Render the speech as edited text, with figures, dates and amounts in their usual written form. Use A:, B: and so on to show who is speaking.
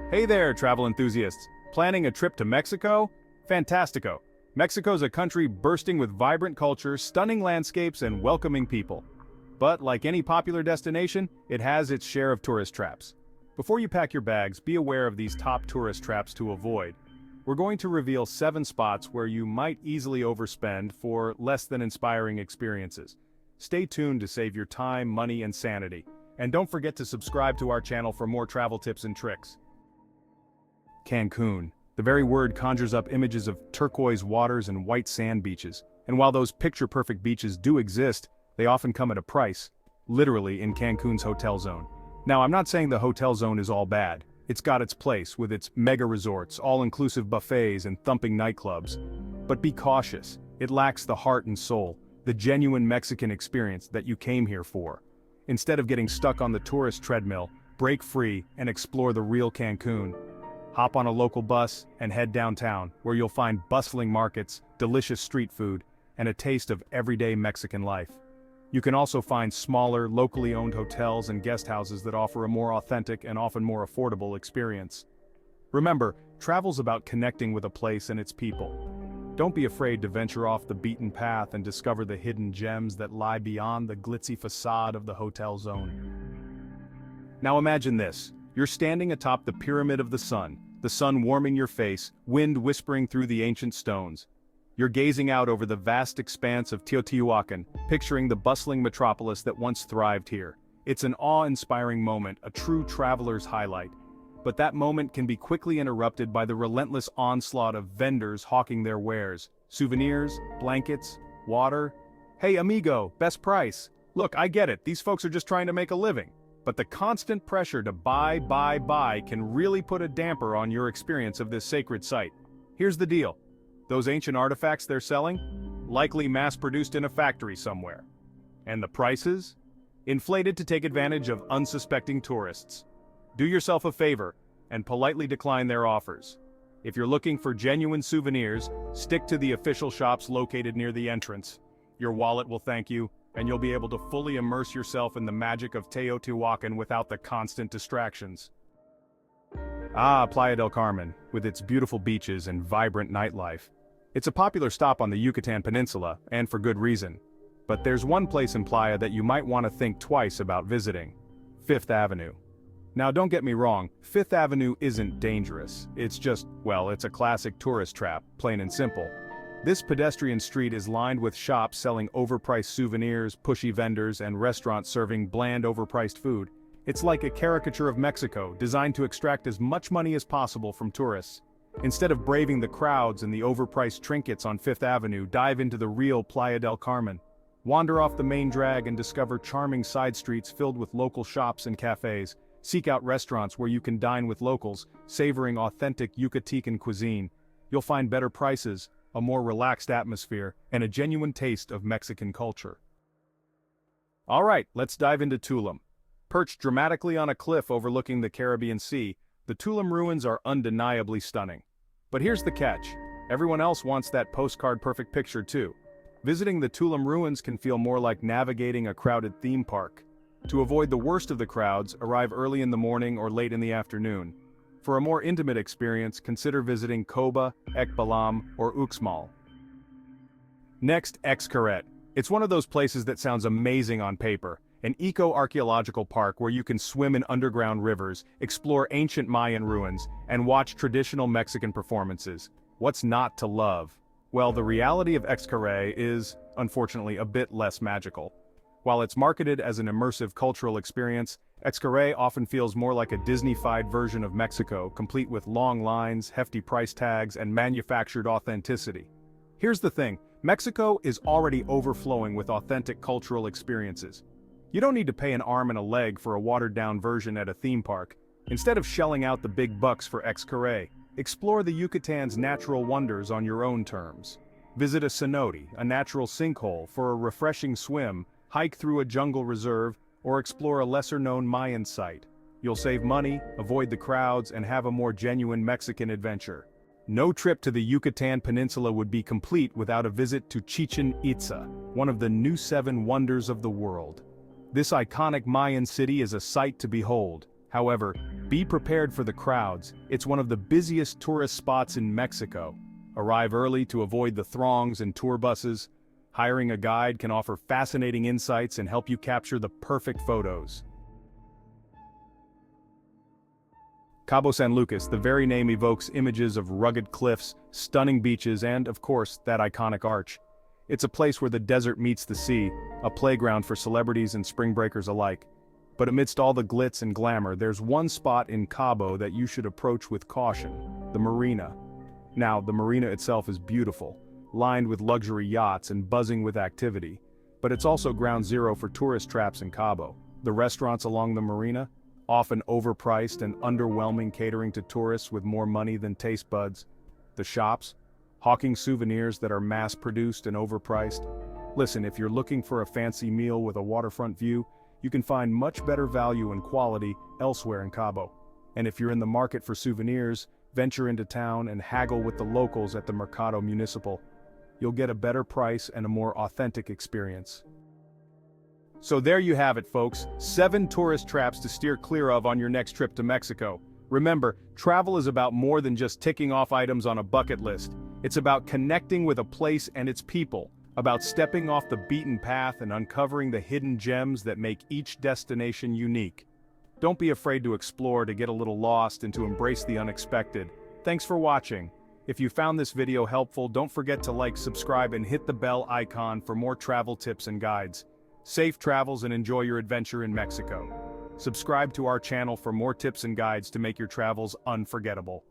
A: Hey there, travel enthusiasts. Planning a trip to Mexico? Fantastico. Mexico's a country bursting with vibrant culture, stunning landscapes, and welcoming people. But like any popular destination, it has its share of tourist traps. Before you pack your bags, be aware of these top tourist traps to avoid. We're going to reveal 7 spots where you might easily overspend for less than inspiring experiences. Stay tuned to save your time, money, and sanity. And don't forget to subscribe to our channel for more travel tips and tricks. Cancun. The very word conjures up images of turquoise waters and white sand beaches. And while those picture-perfect beaches do exist, they often come at a price, literally in Cancun's hotel zone. Now, I'm not saying the hotel zone is all bad. It's got its place with its mega resorts, all-inclusive buffets, and thumping nightclubs. But be cautious. It lacks the heart and soul, the genuine Mexican experience that you came here for. Instead of getting stuck on the tourist treadmill, break free and explore the real Cancun. Hop on a local bus and head downtown, where you'll find bustling markets, delicious street food, and a taste of everyday Mexican life. You can also find smaller, locally owned hotels and guest houses that offer a more authentic and often more affordable experience. Remember, travel's about connecting with a place and its people. Don't be afraid to venture off the beaten path and discover the hidden gems that lie beyond the glitzy facade of the hotel zone. Now imagine this. You're standing atop the Pyramid of the sun warming your face, wind whispering through the ancient stones. You're gazing out over the vast expanse of Teotihuacan, picturing the bustling metropolis that once thrived here. It's an awe-inspiring moment, a true traveler's highlight. But that moment can be quickly interrupted by the relentless onslaught of vendors hawking their wares. Souvenirs, blankets, water. Hey amigo, best price. Look, I get it, these folks are just trying to make a living. But the constant pressure to buy can really put a damper on your experience of this sacred site. Here's the deal. Those ancient artifacts they're selling? Likely mass-produced in a factory somewhere. And the prices? Inflated to take advantage of unsuspecting tourists. Do yourself a favor and politely decline their offers. If you're looking for genuine souvenirs, stick to the official shops located near the entrance. Your wallet will thank you, and you'll be able to fully immerse yourself in the magic of Teotihuacan without the constant distractions. Playa del Carmen, with its beautiful beaches and vibrant nightlife. It's a popular stop on the Yucatan Peninsula, and for good reason. But there's one place in Playa that you might want to think twice about visiting: Fifth Avenue. Now don't get me wrong, Fifth Avenue isn't dangerous. It's just, well, it's a classic tourist trap, plain and simple. This pedestrian street is lined with shops selling overpriced souvenirs, pushy vendors, and restaurants serving bland, overpriced food. It's like a caricature of Mexico, designed to extract as much money as possible from tourists. Instead of braving the crowds and the overpriced trinkets on Fifth Avenue, dive into the real Playa del Carmen. Wander off the main drag and discover charming side streets filled with local shops and cafes. Seek out restaurants where you can dine with locals, savoring authentic Yucatecan cuisine. You'll find better prices, a more relaxed atmosphere, and a genuine taste of Mexican culture. Alright, let's dive into Tulum. Perched dramatically on a cliff overlooking the Caribbean Sea, the Tulum ruins are undeniably stunning. But here's the catch. Everyone else wants that postcard-perfect picture too. Visiting the Tulum ruins can feel more like navigating a crowded theme park. To avoid the worst of the crowds, arrive early in the morning or late in the afternoon. For a more intimate experience, consider visiting Coba, Ekbalam, or Uxmal. Next, Xcaret. It's one of those places that sounds amazing on paper. An eco-archaeological park where you can swim in underground rivers, explore ancient Mayan ruins, and watch traditional Mexican performances. What's not to love? Well, the reality of Xcaret is, unfortunately, a bit less magical. While it's marketed as an immersive cultural experience, Xcaret often feels more like a Disney-fied version of Mexico, complete with long lines, hefty price tags, and manufactured authenticity. Here's the thing, Mexico is already overflowing with authentic cultural experiences. You don't need to pay an arm and a leg for a watered-down version at a theme park. Instead of shelling out the big bucks for Xcaret, explore the Yucatan's natural wonders on your own terms. Visit a cenote, a natural sinkhole, for a refreshing swim, hike through a jungle reserve, or explore a lesser-known Mayan site. You'll save money, avoid the crowds, and have a more genuine Mexican adventure. No trip to the Yucatan Peninsula would be complete without a visit to Chichen Itza, one of the new 7 wonders of the world. This iconic Mayan city is a sight to behold. However, be prepared for the crowds. It's one of the busiest tourist spots in Mexico. Arrive early to avoid the throngs and tour buses. Hiring a guide can offer fascinating insights and help you capture the perfect photos. Cabo San Lucas, the very name evokes images of rugged cliffs, stunning beaches, and, of course, that iconic arch. It's a place where the desert meets the sea, a playground for celebrities and spring breakers alike. But amidst all the glitz and glamour, there's one spot in Cabo that you should approach with caution: the marina. Now, the marina itself is beautiful, lined with luxury yachts and buzzing with activity. But it's also ground zero for tourist traps in Cabo. The restaurants along the marina, often overpriced and underwhelming, catering to tourists with more money than taste buds. The shops, hawking souvenirs that are mass-produced and overpriced. Listen, if you're looking for a fancy meal with a waterfront view, you can find much better value and quality elsewhere in Cabo. And if you're in the market for souvenirs, venture into town and haggle with the locals at the Mercado Municipal. You'll get a better price and a more authentic experience. So there you have it, folks. 7 tourist traps to steer clear of on your next trip to Mexico. Remember, travel is about more than just ticking off items on a bucket list. It's about connecting with a place and its people, about stepping off the beaten path and uncovering the hidden gems that make each destination unique. Don't be afraid to explore, to get a little lost, and to embrace the unexpected. Thanks for watching. If you found this video helpful, don't forget to like, subscribe, and hit the bell icon for more travel tips and guides. Safe travels and enjoy your adventure in Mexico. Subscribe to our channel for more tips and guides to make your travels unforgettable.